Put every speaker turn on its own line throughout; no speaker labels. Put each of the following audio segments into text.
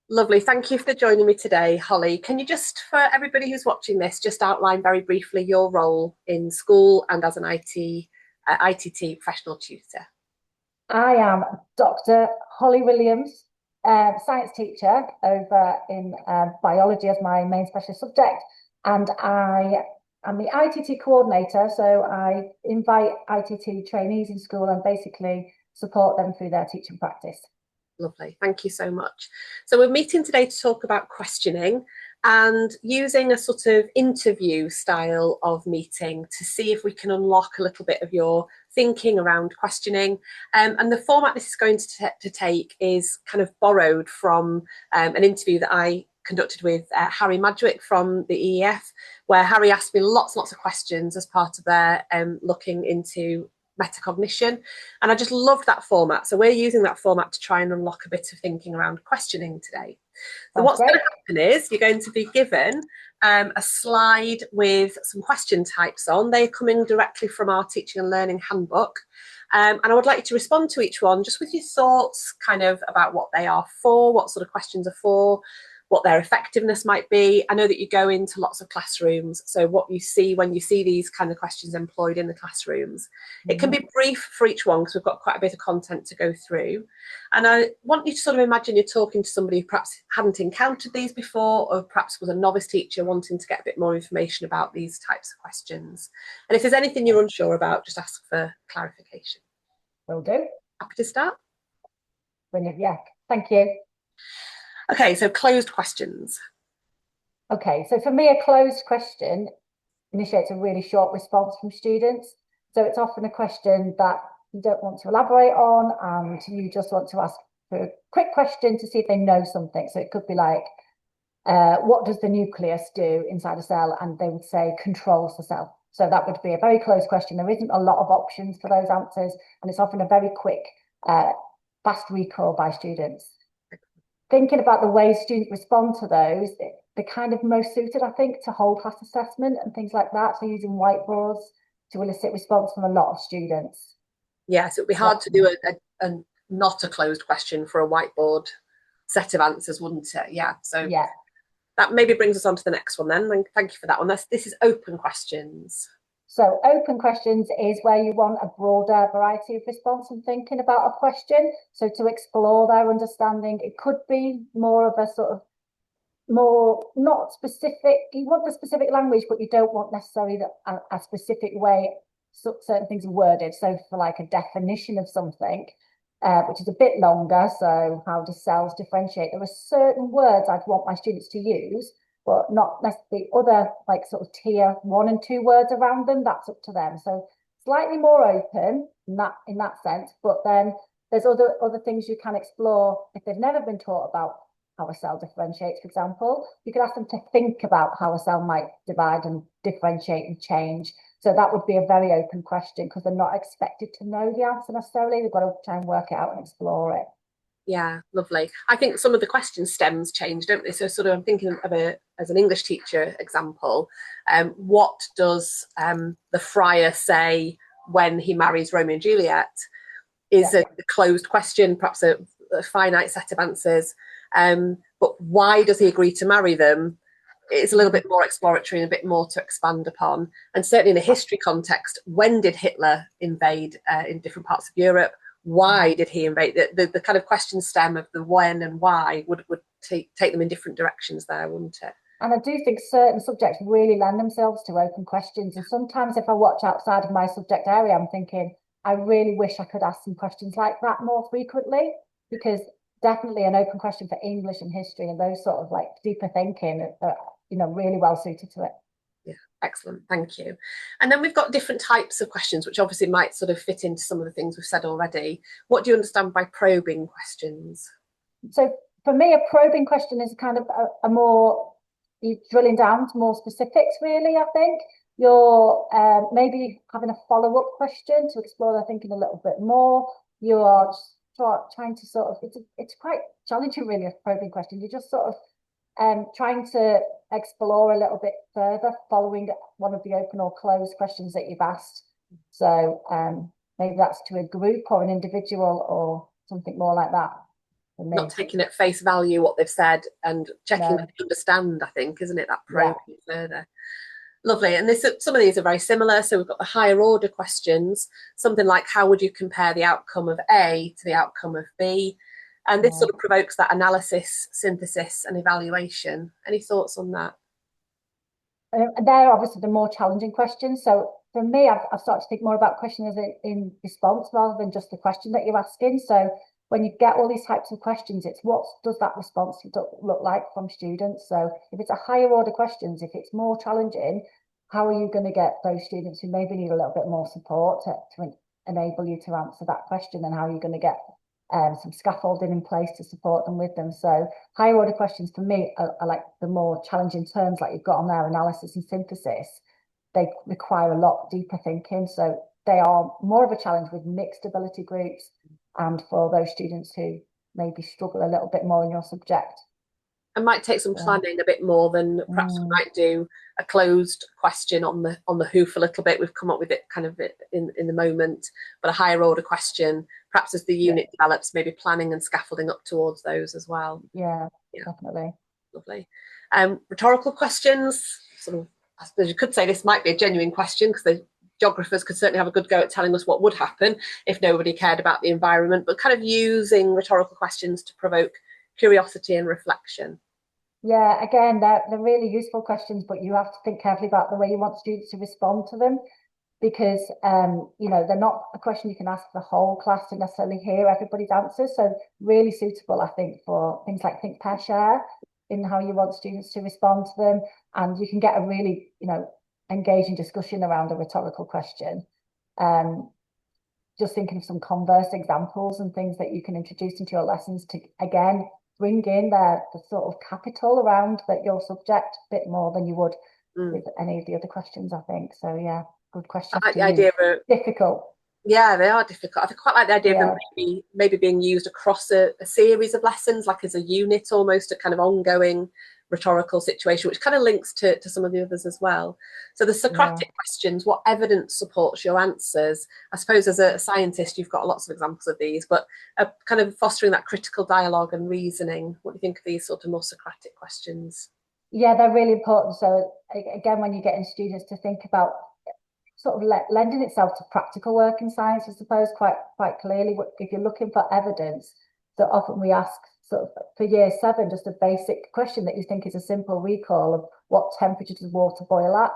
Lovely. Thank you for joining me today, Holly. Can you just, for everybody who's watching this, just outline very briefly your role in school and as an ITT professional tutor?
I am Dr. Holly Williams, science teacher over in biology as my main specialist subject, and I am the ITT coordinator. So I invite ITT trainees in school and basically support them through their teaching practice.
Lovely. Thank you so much. So we're meeting today to talk about questioning and using a sort of interview style of meeting to see if we can unlock a little bit of your thinking around questioning. And the format this is going to take is kind of borrowed from an interview that I conducted with Harry Madgwick from the EEF, where Harry asked me lots and lots of questions as part of their looking into metacognition. And I just loved that format. So we're using that format to try and unlock a bit of thinking around questioning today. So
Sounds
what's
great.
going to happen is you're going to be given a slide with some question types on. They're coming directly from our teaching and learning handbook. And I would like you to respond to each one just with your thoughts kind of about what they are for, what sort of questions are for, what their effectiveness might be. I know that you go into lots of classrooms, so what you see when you see these kind of questions employed in the classrooms. It can be brief for each one because we've got quite a bit of content to go through. And I want you to sort of imagine you're talking to somebody who perhaps hadn't encountered these before, or perhaps was a novice teacher wanting to get a bit more information about these types of questions. And if there's anything you're unsure about, just ask for clarification.
Will do.
Happy to start?
Brilliant. Yeah. Thank you.
Okay, so closed questions.
Okay. So for me, a closed question initiates a really short response from students. So it's often a question that you don't want to elaborate on and you just want to ask for a quick question to see if they know something. So it could be like, what does the nucleus do inside a cell? And they would say controls the cell. So that would be a very close question. There isn't a lot of options for those answers, and it's often a very quick, fast recall by students. Thinking about the way students respond to those, they're kind of most suited, I think, to whole class assessment and things like that. So using whiteboards to elicit response from a lot of students.
Yes, it would be hard to do a not a closed question for a whiteboard set of answers, wouldn't it? Yeah. So
Yeah.
that maybe brings us on to the next one then. Thank you for that one. This is open questions.
So open questions is where you want a broader variety of response and thinking about a question. So to explore their understanding, it could be more of a sort of more not specific. You want the specific language, but you don't want necessarily a specific way certain things are worded. So for like a definition of something, which is a bit longer. So how do cells differentiate? There are certain words I'd want my students to use, but not necessarily other like sort of tier 1 and 2 words around them. That's up to them. So slightly more open in that sense. But then there's other things you can explore if they've never been taught about how a cell differentiates, for example. You could ask them to think about how a cell might divide and differentiate and change. So that would be a very open question because they're not expected to know the answer necessarily. They've got to try and work it out and explore it.
Yeah, lovely. I think some of the question stems change, don't they? So sort of I'm thinking of it as an English teacher example. What does the friar say when he marries Romeo and Juliet? Is a closed question, perhaps a finite set of answers. But why does he agree to marry them? It's a little bit more exploratory and a bit more to expand upon. And certainly in a history context, when did Hitler invade in different parts of Europe? Why did he invade? The kind of question stem of the when and why would take them in different directions there, wouldn't it?
And I do think certain subjects really lend themselves to open questions. And sometimes if I watch outside of my subject area, I'm thinking, I really wish I could ask some questions like that more frequently, because definitely an open question for English and history and those sort of like deeper thinking are, really well suited to it.
Yeah, excellent. Thank you. And then we've got different types of questions, which obviously might sort of fit into some of the things we've said already. What do you understand by probing questions?
So for me, a probing question is kind of a more you're drilling down to more specifics, really, I think. You're maybe having a follow-up question to explore their thinking a little bit more. You are trying to sort of, it's quite challenging, really, a probing question. You're just sort of trying to explore a little bit further following one of the open or closed questions that you've asked. So maybe that's to a group or an individual or something more like that. for
Not
me.
taking at face value what they've said and checking that
No,
they understand, I think, isn't it? That
yeah,
probing further. Lovely. And some of these are very similar. So we've got the higher order questions, something like how would you compare the outcome of A to the outcome of B? And this
yeah.
sort of provokes that analysis, synthesis, and evaluation. Any thoughts on that?
They're obviously the more challenging questions. So for me, I've started to think more about questions in response rather than just the question that you're asking. So when you get all these types of questions, it's what does that response look like from students? So if it's a higher order questions, if it's more challenging, how are you going to get those students who maybe need a little bit more support to enable you to answer that question, and how are you going to get some scaffolding in place to support them with them? So higher order questions for me are like the more challenging terms like you've got on there, analysis and synthesis. They require a lot deeper thinking. So they are more of a challenge with mixed ability groups and for those students who maybe struggle a little bit more in your subject.
And might take some planning a bit more than perhaps we might do a closed question on the hoof a little bit. We've come up with it kind of in the moment, but a higher order question, perhaps as the unit develops, maybe planning and scaffolding up towards those as well.
Yeah, definitely.
Lovely. Rhetorical questions, sort of, I suppose you could say this might be a genuine question because the geographers could certainly have a good go at telling us what would happen if nobody cared about the environment, but kind of using rhetorical questions to provoke curiosity and reflection.
Yeah, again, they're really useful questions, but you have to think carefully about the way you want students to respond to them, because they're not a question you can ask the whole class to necessarily hear everybody's answers. So really suitable, I think, for things like think, pair, share in how you want students to respond to them. And you can get a really, engaging discussion around a rhetorical question. Just thinking of some converse examples and things that you can introduce into your lessons to, again, bring in the sort of capital around your subject a bit more than you would with any of the other questions, I think. So yeah, good questions
I like
to
the
use.
idea of
Difficult.
yeah, they are difficult. I quite like the idea of them maybe being used across a series of lessons, like as a unit almost, a kind of ongoing rhetorical situation, which kind of links to some of the others as well. So the Socratic questions, what evidence supports your answers? I suppose as a scientist, you've got lots of examples of these, but kind of fostering that critical dialogue and reasoning. What do you think of these sort of more Socratic questions?
Yeah, they're really important. So again, when you're getting students to think about sort of lending itself to practical work in science, I suppose, quite clearly. If you're looking for evidence, so often we ask sort of for year 7, just a basic question that you think is a simple recall of what temperature does water boil at.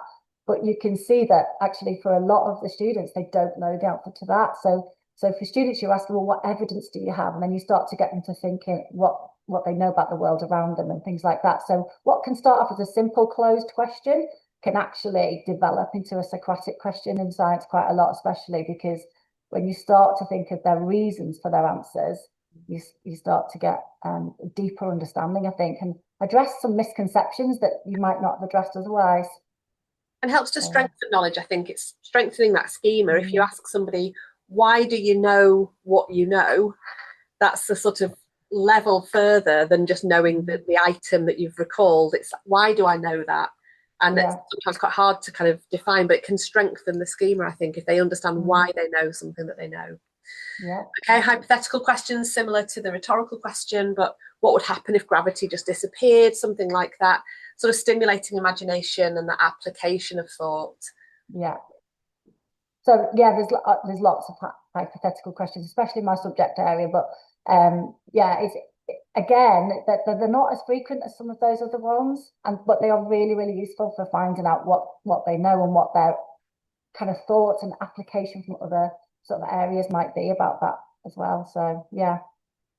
But you can see that actually for a lot of the students, they don't know the answer to that. So for students, you ask them, well, what evidence do you have? And then you start to get them to thinking what they know about the world around them and things like that. So what can start off as a simple closed question can actually develop into a Socratic question in science quite a lot, especially because when you start to think of their reasons for their answers, you start to get a deeper understanding, I think, and address some misconceptions that you might not have addressed otherwise.
And helps to strengthen knowledge. I think it's strengthening that schema. If you ask somebody, why do you know what you know? That's a sort of level further than just knowing the item that you've recalled. It's why do I know that? And it's sometimes quite hard to kind of define, but it can strengthen the schema, I think, if they understand why they know something that they know.
Yeah.
Okay, hypothetical questions similar to the rhetorical question, but what would happen if gravity just disappeared? Something like that, sort of stimulating imagination and the application of thought.
Yeah. So yeah, there's lots of hypothetical questions, especially in my subject area. But it's again that they're not as frequent as some of those other ones, but they are really, really useful for finding out what they know and what their kind of thoughts and application from other sort of areas might be about that as well. So yeah.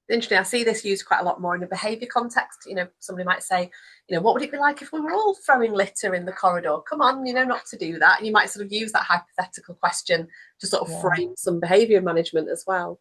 Interesting. I see this used quite a lot more in a behaviour context. Somebody might say, what would it be like if we were all throwing litter in the corridor? Come on, not to do that. And you might sort of use that hypothetical question to sort of frame some behaviour management as well.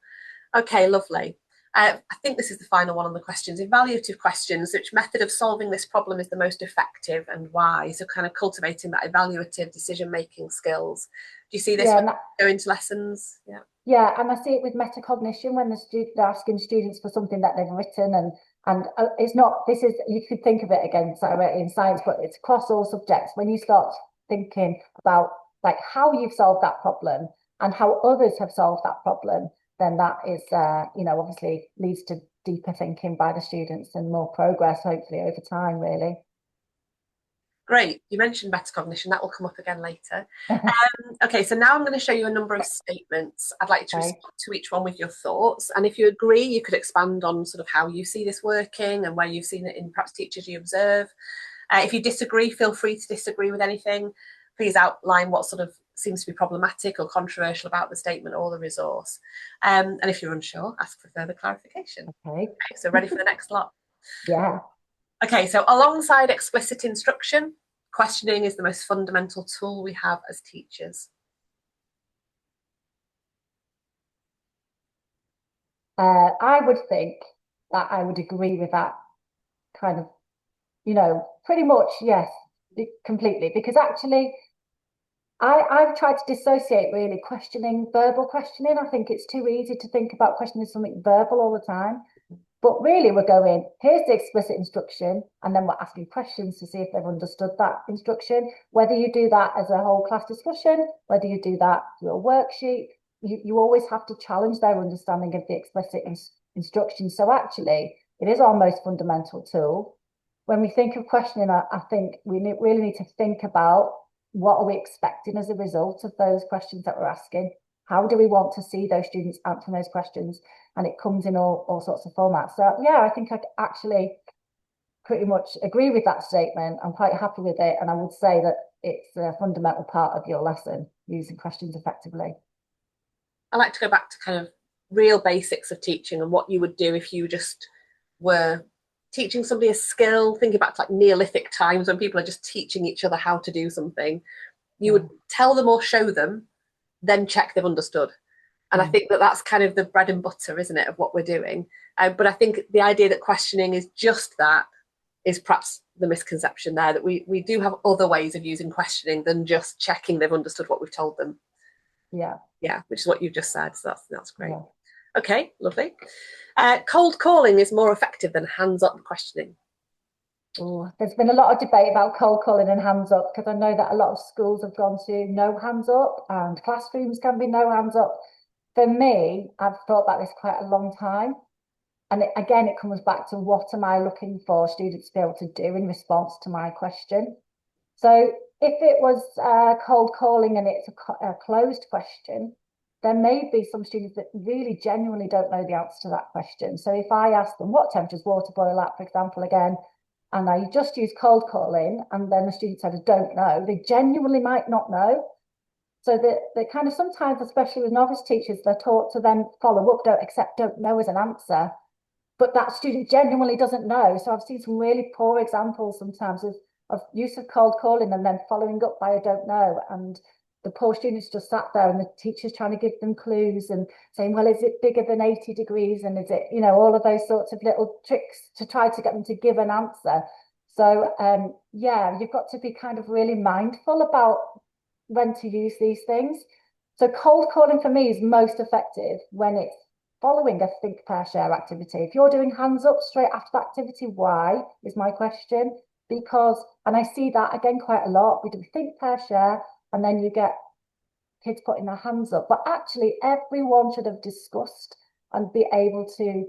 Okay, lovely. I think this is the final one on the questions. Evaluative questions. Which method of solving this problem is the most effective and why? So kind of cultivating that evaluative decision-making skills. Do you see this when you go into lessons? Yeah.
Yeah, and I see it with metacognition when they're asking students for something that they've written, and it's not. This is, you could think of it again, sorry, in science, but it's across all subjects. When you start thinking about like how you've solved that problem and how others have solved that problem, then that is, obviously leads to deeper thinking by the students and more progress, hopefully, over time, really.
Great. You mentioned metacognition. That will come up again later. Okay, so now I'm going to show you a number of statements. I'd like you to
Okay.
respond to each one with your thoughts. And if you agree, you could expand on sort of how you see this working and where you've seen it in perhaps teachers you observe. If you disagree, feel free to disagree with anything. Please outline what sort of seems to be problematic or controversial about the statement or the resource. And if you're unsure, ask for further clarification.
Okay.
Okay, so ready for the next lot?
Yeah.
Okay, so alongside explicit instruction, questioning is the most fundamental tool we have as teachers.
I would think that I would agree with that kind of, pretty much, yes, completely. Because actually, I've tried to dissociate really verbal questioning. I think it's too easy to think about questioning something verbal all the time. But really, we're going, here's the explicit instruction, and then we're asking questions to see if they've understood that instruction. Whether you do that as a whole class discussion, whether you do that through a worksheet, you always have to challenge their understanding of the explicit instruction. So actually, it is our most fundamental tool. When we think of questioning, I think we really need to think about what are we expecting as a result of those questions that we're asking. How do we want to see those students answering those questions? And it comes in all sorts of formats. So yeah, I think I actually pretty much agree with that statement. I'm quite happy with it. And I would say that it's a fundamental part of your lesson, using questions effectively.
I like to go back to kind of real basics of teaching and what you would do if you just were teaching somebody a skill, thinking back to like Neolithic times when people are just teaching each other how to do something. You would tell them or show them, then check they've understood. And I think that that's kind of the bread and butter, isn't it, of what we're doing. But I think the idea that questioning is just that is perhaps the misconception there, that we do have other ways of using questioning than just checking they've understood what we've told them.
Yeah.
Yeah, which is what you've just said. So that's great.
Yeah.
Okay, lovely. Cold calling is more effective than hands-up questioning.
Ooh, there's been a lot of debate about cold calling and hands up, because I know that a lot of schools have gone to no hands up and classrooms can be no hands up. For me, I've thought about this quite a long time. And again, it comes back to what am I looking for students to be able to do in response to my question. So if it was cold calling and it's a closed question, there may be some students that really genuinely don't know the answer to that question. So if I ask them, what temperature does water boil at, for example, again, and I just use cold calling, and then the student said, I don't know, they genuinely might not know. So they kind of sometimes, especially with novice teachers, they're taught to then follow up, don't know as an answer. But that student genuinely doesn't know. So I've seen some really poor examples sometimes of use of cold calling and then following up by I don't know. And the poor students just sat there and the teacher's trying to give them clues and saying, well, is it bigger than 80 degrees? And is it, all of those sorts of little tricks to try to get them to give an answer. So yeah, you've got to be kind of really mindful about when to use these things. So cold calling for me is most effective when it's following a think, pair, share activity. If you're doing hands up straight after the activity, why is my question? Because, and I see that again quite a lot, we do think, pair, share, and then you get kids putting their hands up. But actually, everyone should have discussed and be able to,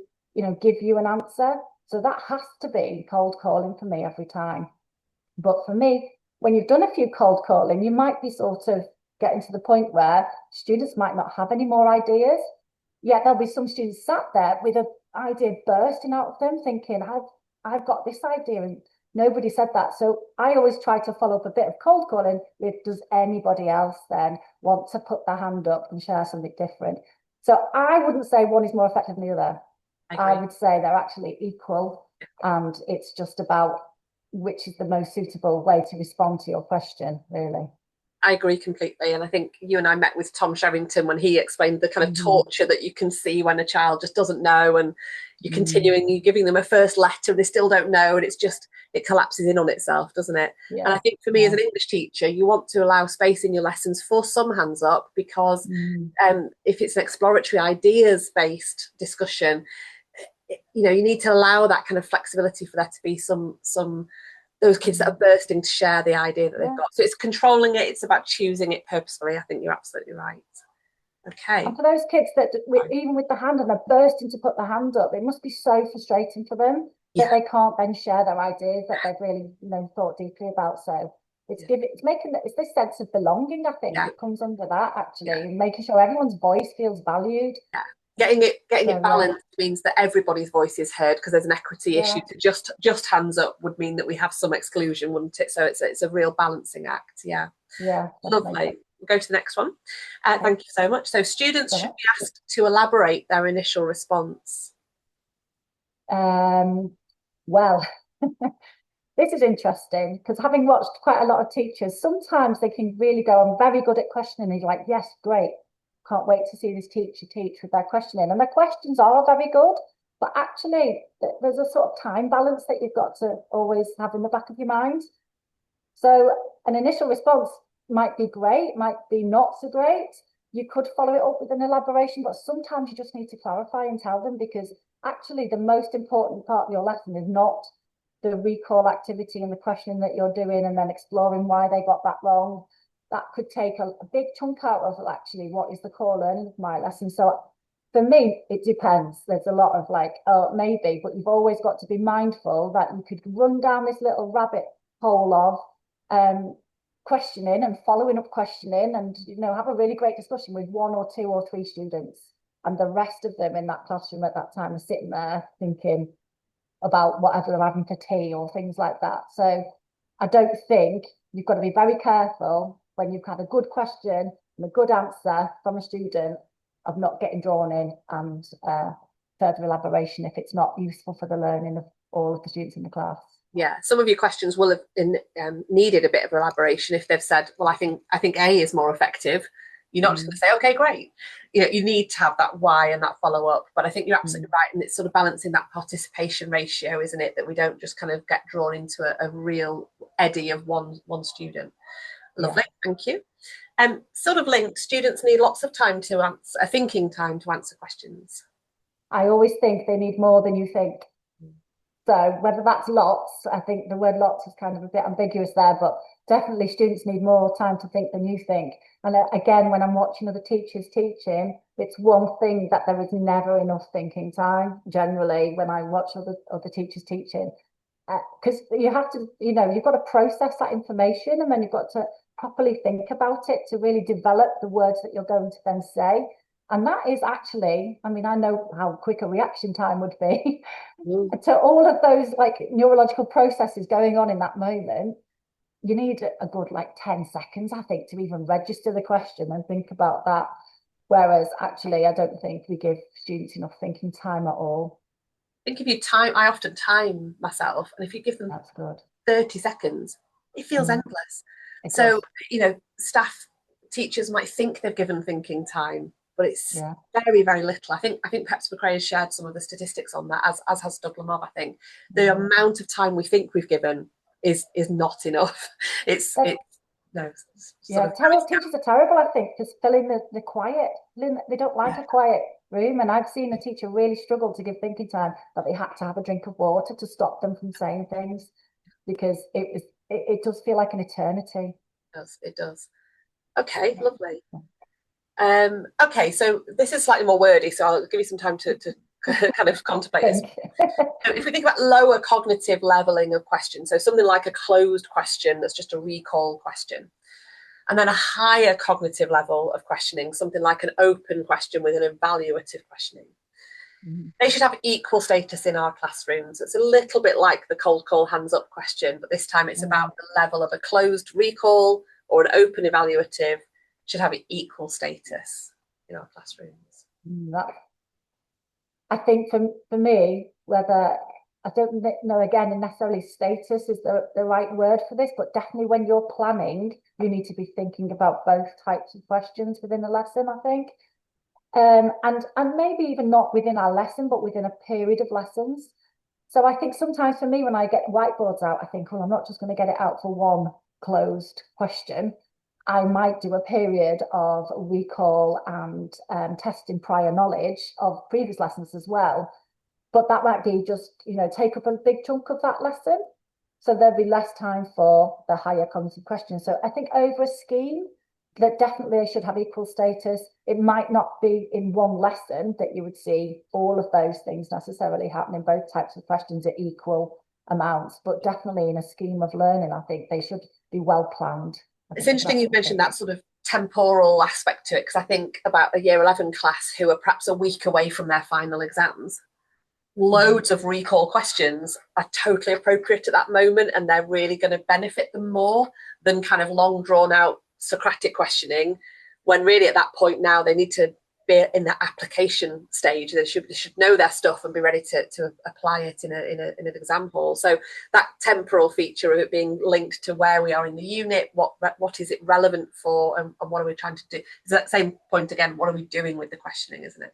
give you an answer. So that has to be cold calling for me every time. But for me, when you've done a few cold calling, you might be sort of getting to the point where students might not have any more ideas. Yet there'll be some students sat there with an idea bursting out of them, thinking, I've got this idea, and nobody said that. So I always try to follow up a bit of cold calling with, does anybody else then want to put their hand up and share something different? So I wouldn't say one is more effective than the other. I would say they're actually equal, and it's just about which is the most suitable way to respond to your question, really.
I agree completely. And I think you and I met with Tom Sherrington when he explained the kind of torture that you can see when a child just doesn't know, and you're continuing, you're giving them a first letter and they still don't know, and it collapses in on itself, doesn't it? Yeah. And I think for me as an English teacher, you want to allow space in your lessons for some hands up, because if it's an exploratory ideas based discussion, you need to allow that kind of flexibility for there to be some those kids that are bursting to share the idea that they've got. So it's controlling it. It's about choosing it purposefully. I think you're absolutely right. Okay.
And for those kids that, even with the hand and they're bursting to put the hand up, it must be so frustrating for them that
Yeah.
they can't then share their ideas that they've really, thought deeply about. So it's it's this sense of belonging. I think
Yeah.
it comes under that
Yeah.
actually, and making sure everyone's voice feels valued.
Yeah. Getting it
So yeah,
balanced means that everybody's voice is heard, because there's an equity issue.
yeah,
To just hands up would mean that we have some exclusion, wouldn't it? So it's a real balancing act. Yeah.
yeah, definitely.
Lovely. We'll go to the next one.
Okay,
Thank you so much. So students
so
should be asked to elaborate their initial response.
well, this is interesting because having watched quite a lot of teachers, sometimes they can really go, I'm very good at questioning. And you're like, yes, great. Can't wait to see this teacher teach with their questioning. And their questions are very good. But actually, there's a sort of time balance that you've got to always have in the back of your mind. So an initial response might be great, might be not so great. You could follow it up with an elaboration, but sometimes you just need to clarify and tell them, because actually the most important part of your lesson is not the recall activity and the questioning that you're doing and then exploring why they got that wrong. That could take a big chunk out of actually what is the core learning of my lesson. So for me, it depends. There's a lot of like, oh, maybe, but you've always got to be mindful that you could run down this little rabbit hole of questioning and following up questioning, and have a really great discussion with one or two or three students, and the rest of them in that classroom at that time are sitting there thinking about whatever they're having for tea or things like that. So I don't think, you've got to be very careful when you've had a good question and a good answer from a student of not getting drawn in and further elaboration if it's not useful for the learning of all of the students in the class.
Yeah, some of your questions will have needed a bit of elaboration if they've said, "Well, I think A is more effective." You're not just going to say, "Okay, great." You need to have that why and that follow up. But I think you're absolutely right, and it's sort of balancing that participation ratio, isn't it? That we don't just kind of get drawn into a real eddy of one student. Lovely, thank you. Sort of linked, students need lots of time to answer, a thinking time to answer questions.
I always think they need more than you think. So whether that's lots, I think the word lots is kind of a bit ambiguous there, but definitely students need more time to think than you think. And again, when I'm watching other teachers teaching, it's one thing that there is never enough thinking time, generally, when I watch other teachers teaching. Because you have to, you've got to process that information, and then you've got to properly think about it to really develop the words that you're going to then say. And that is actually, I mean, I know how quick a reaction time would be to all of those like neurological processes going on in that moment. You need a good like 10 seconds, I think, to even register the question and think about that. Whereas actually, I don't think we give students enough thinking time at all.
I think if you time, I often time myself, and if you give them
That's good.
30 seconds, it feels endless.
It
So,
does.
staff, teachers might think they've given thinking time, but it's
Yeah.
very, very little. I think perhaps McRae has shared some of the statistics on that, as has Doug Lamov. I think the amount of time we think we've given is not enough. It's no.
Yeah, teachers are terrible, I think, just filling the quiet. They don't like a quiet room. And I've seen a teacher really struggle to give thinking time, but they had to have a drink of water to stop them from saying things, because it does feel like an eternity.
It does. Okay, lovely. Okay, so this is slightly more wordy, so I'll give you some time to kind of contemplate this. So if we think about lower cognitive leveling of questions, so something like a closed question that's just a recall question, and then a higher cognitive level of questioning, something like an open question with an evaluative questioning. They should have equal status in our classrooms. It's a little bit like the cold call hands up question, but this time it's about the level of a closed recall or an open evaluative should have equal status in our classrooms.
I think for me, whether, I don't know again necessarily status is the right word for this, but definitely when you're planning, you need to be thinking about both types of questions within the lesson, I think. And maybe even not within our lesson, but within a period of lessons. So I think sometimes for me, when I get whiteboards out, I think, oh, I'm not just going to get it out for one closed question. I might do a period of recall and testing prior knowledge of previous lessons as well. But that might be just, take up a big chunk of that lesson. So there'd be less time for the higher cognitive questions. So I think over a scheme, that definitely they should have equal status. It might not be in one lesson that you would see all of those things necessarily happening, both types of questions at equal amounts, but definitely in a scheme of learning, I think they should be well planned.
It's interesting you mentioned that sort of temporal aspect to it, because I think about a year 11 class who are perhaps a week away from their final exams. Loads of recall questions are totally appropriate at that moment, and they're really going to benefit them more than kind of long drawn out Socratic questioning, when really at that point now they need to be in the application stage. They should know their stuff and be ready to apply it in an exam hall. So that temporal feature of it being linked to where we are in the unit, what is it relevant for, and what are we trying to do? Is that same point again? What are we doing with the questioning, isn't it?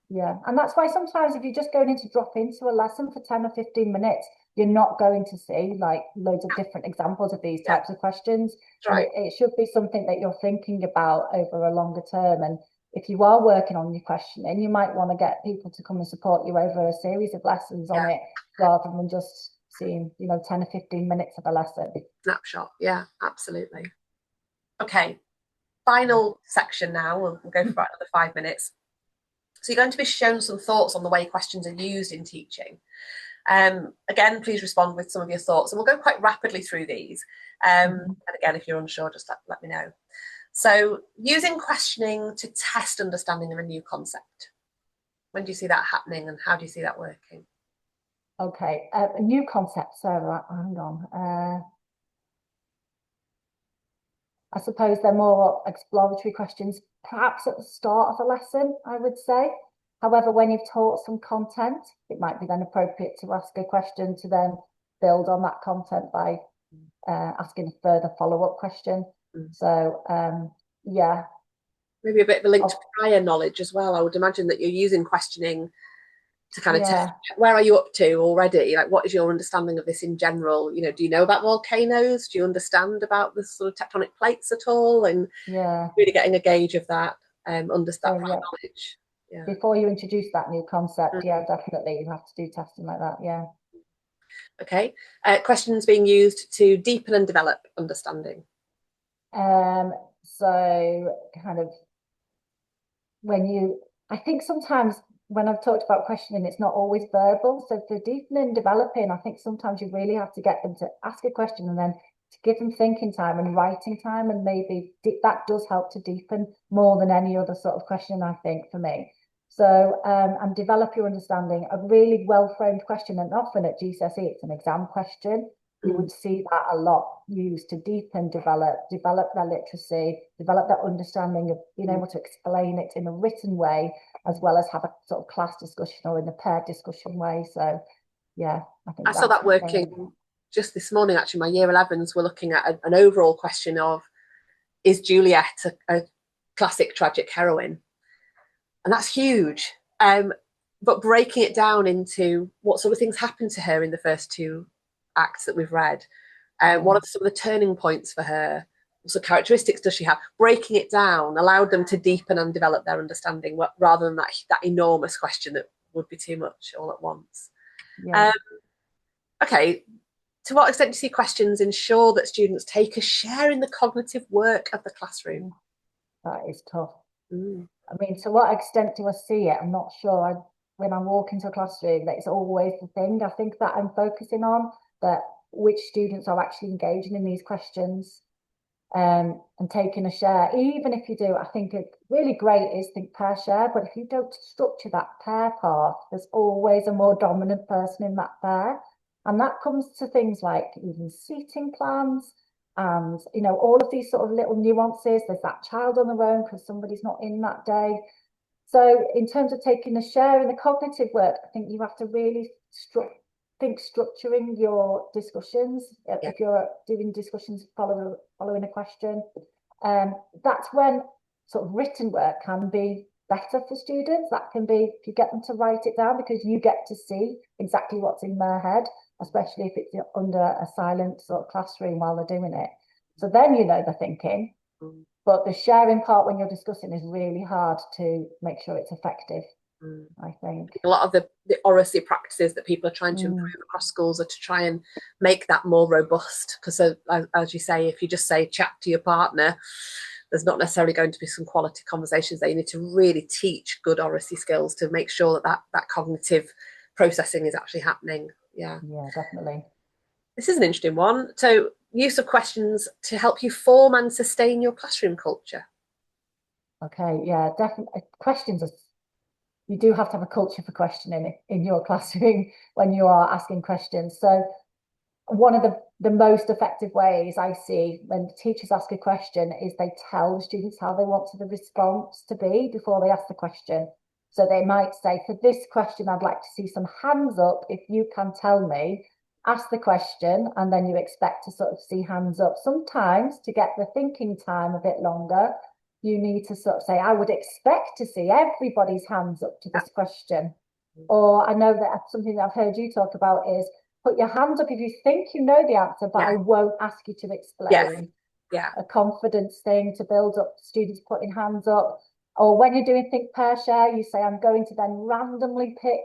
Yeah, and that's why sometimes if you're just going in to drop into a lesson for 10 or 15 minutes, you're not going to see like loads of different examples of these types of questions.
Right.
And it should be something that you're thinking about over a longer term. And if you are working on your questioning, you might want to get people to come and support you over a series of lessons on it, rather than just seeing, 10 or 15 minutes of a lesson.
Snapshot. Yeah, absolutely. Okay, final section now. We'll go for about another 5 minutes. So you're going to be shown some thoughts on the way questions are used in teaching. Again, please respond with some of your thoughts, and we'll go quite rapidly through these. And again, if you're unsure, just let me know. So using questioning to test understanding of a new concept. When do you see that happening, and how do you see that working?
Okay, a new concept, Sarah, hang on. I suppose they're more exploratory questions, perhaps at the start of a lesson, I would say. However, when you've taught some content, it might be then appropriate to ask a question to then build on that content by asking a further follow-up question. So, yeah.
Maybe a bit of a link to prior knowledge as well. I would imagine that you're using questioning to kind of test, where are you up to already? Like, what is your understanding of this in general? Do you know about volcanoes? Do you understand about the sort of tectonic plates at all? And really getting a gauge of that, understand that knowledge. Yeah.
Before you introduce that new concept, definitely you have to do testing like that. Yeah.
Okay. Questions being used to deepen and develop understanding.
So kind of I think sometimes when I've talked about questioning, it's not always verbal. So for deepening and developing, I think sometimes you really have to get them to ask a question and then to give them thinking time and writing time, and maybe that does help to deepen more than any other sort of question, I think, for me. So and develop your understanding. A really well-framed question, and often at GCSE it's an exam question. You would see that a lot used to deepen, develop their literacy, develop their understanding of being able to explain it in a written way, as well as have a sort of class discussion or in a paired discussion way. So, yeah,
I saw that working just this morning. Actually, my year 11s were looking at an overall question of, is Juliet a classic tragic heroine? And that's huge. But breaking it down into what sort of things happened to her in the first two acts that we've read. What are some of the turning points for her? What sort of characteristics does she have? Breaking it down allowed them to deepen and develop their understanding, rather than that enormous question that would be too much all at once. Okay, to what extent do you see questions ensure that students take a share in the cognitive work of the classroom?
That is tough. I mean, to what extent do I see it? I'm not sure. When I walk into a classroom, that's always the thing. I think that I'm focusing on that which students are actually engaging in these questions and taking a share. Even if you do, I think it's really great is think pair share, but if you don't structure that pair part, there's always a more dominant person in that pair. And that comes to things like even seating plans and, all of these sort of little nuances. There's that child on their own because somebody's not in that day. So in terms of taking a share in the cognitive work, I think you have to really think structuring your discussions. If you're doing discussions following a question, that's when sort of written work can be better for students. That can be if you get them to write it down, because you get to see exactly what's in their head, especially if it's under a silent sort of classroom while they're doing it. So then they're thinking. But the sharing part when you're discussing is really hard to make sure it's effective, I think.
A lot of the oracy practices that people are trying to improve across schools are to try and make that more robust. Because as you say, if you just say chat to your partner, there's not necessarily going to be some quality conversations there. You need to really teach good oracy skills to make sure that cognitive processing is actually happening. Yeah.
Yeah, definitely.
This is an interesting one. So, use of questions to help you form and sustain your classroom culture.
Okay, yeah, definitely. Questions are, you do have to have a culture for questioning in your classroom when you are asking questions. So one of the most effective ways I see when teachers ask a question is they tell the students how they want the response to be before they ask the question. So they might say, for this question, I'd like to see some hands up if you can tell me. Ask the question, and then you expect to sort of see hands up. Sometimes to get the thinking time a bit longer, you need to sort of say, I would expect to see everybody's hands up to this question. Or I know that something that I've heard you talk about is put your hands up if you think you know the answer, but I won't ask you to explain.
Yes. Yeah.
A confidence thing to build up students putting hands up. Or when you're doing think, pair, share, you say, I'm going to then randomly pick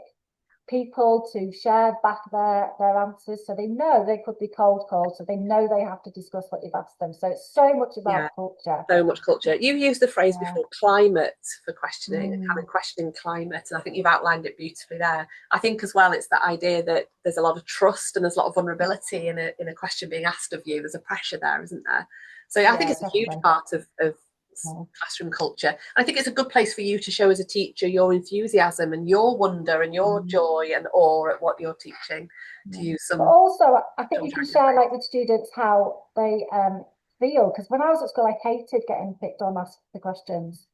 people to share back their answers, so they know they could be cold called, so they know they have to discuss what you've asked them. So it's so much about culture.
So much culture. You've used the phrase before, climate, for questioning, and having questioning climate, and I think you've outlined it beautifully there. I think as well it's that idea that there's a lot of trust and there's a lot of vulnerability in a question being asked of you. There's a pressure there, isn't there? So I think it's definitely a huge part of classroom culture. And I think it's a good place for you to show as a teacher your enthusiasm and your wonder and your joy and awe at what you're teaching. To use some.
But also, I think you can share like with students how they feel, because when I was at school, I hated getting picked on asked the questions,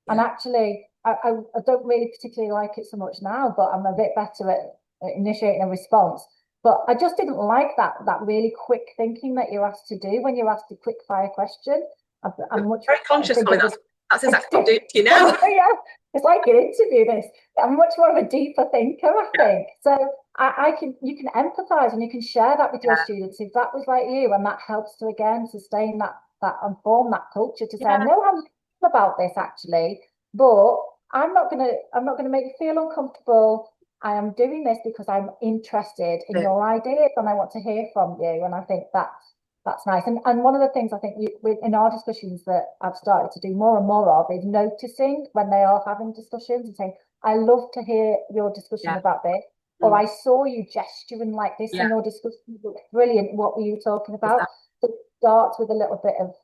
and actually, I don't really particularly like it so much now. But I'm a bit better at initiating a response. But I just didn't like that really quick thinking that you're asked to do when you're asked a quick fire question. I'm much
very conscious, Holly. That's exactly what I'm doing to you now.
Yeah, it's like an interview. This I'm much more of a deeper thinker, I think. So you can empathize and you can share that with your students if that was like you, and that helps to again sustain that and form that culture to say, I know how you feel about this actually, but I'm not gonna make you feel uncomfortable. I am doing this because I'm interested in your ideas and I want to hear from you. And I think that's nice. And one of the things I think in our discussions that I've started to do more and more of is noticing when they are having discussions and saying, I love to hear your discussion about this. Or I saw you gesturing like this in your discussion. Brilliant. What were you talking about? So it starts with a little bit of,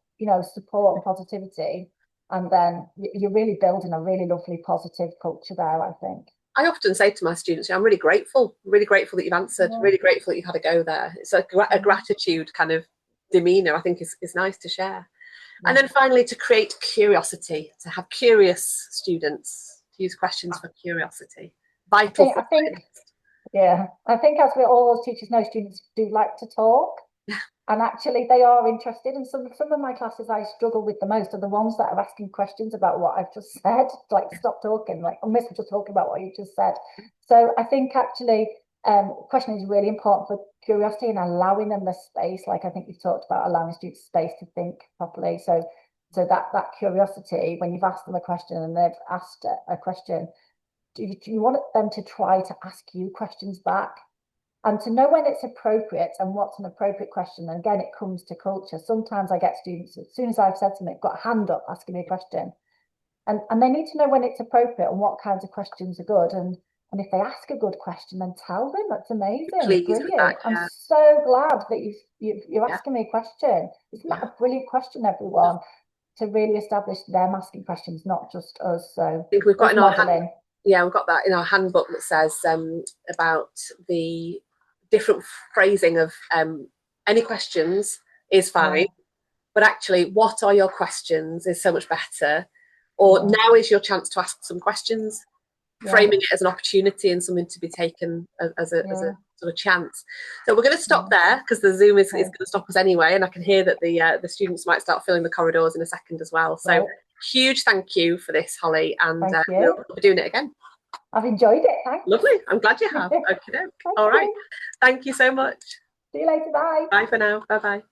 support and positivity. And then you're really building a really lovely positive culture there, I think.
I often say to my students, I'm really grateful that you've answered, really grateful that you've had a go there. It's a gratitude kind of demeanor, I think is nice to share. And then finally, to create curiosity, to have curious students, to use questions for curiosity. Vital.
I think as we all as teachers know, students do like to talk. And actually they are interested, and some of my classes I struggle with the most are the ones that are asking questions about what I've just said, like stop talking, like I miss just talking about what you just said. So I think actually questioning is really important for curiosity and allowing them the space, like I think you've talked about allowing students space to think properly. So that curiosity, when you've asked them a question and they've asked a question, do you want them to try to ask you questions back? And to know when it's appropriate and what's an appropriate question. And again, it comes to culture. Sometimes I get students, as soon as I've said something, got a hand up asking me a question. And they need to know when it's appropriate and what kinds of questions are good. And if they ask a good question, then tell them. That's amazing. Brilliant. I'm so glad that you're asking me a question. Isn't that a brilliant question, everyone? To really establish them asking questions, not just us. So I think
we've got modeling. We've got that in our handbook that says about the different phrasing of any questions is fine, but actually what are your questions is so much better, or now is your chance to ask some questions, framing it as an opportunity and something to be taken as a sort of chance. So we're going to stop there because the Zoom is going to stop us anyway, and I can hear that the students might start filling the corridors in a second as well. So huge thank you for this, Holly, and we'll be doing it again.
I've enjoyed it. Thanks.
Lovely. I'm glad you have. Okay. All right. Thank you so much.
See you later. Bye.
Bye for now. Bye-bye.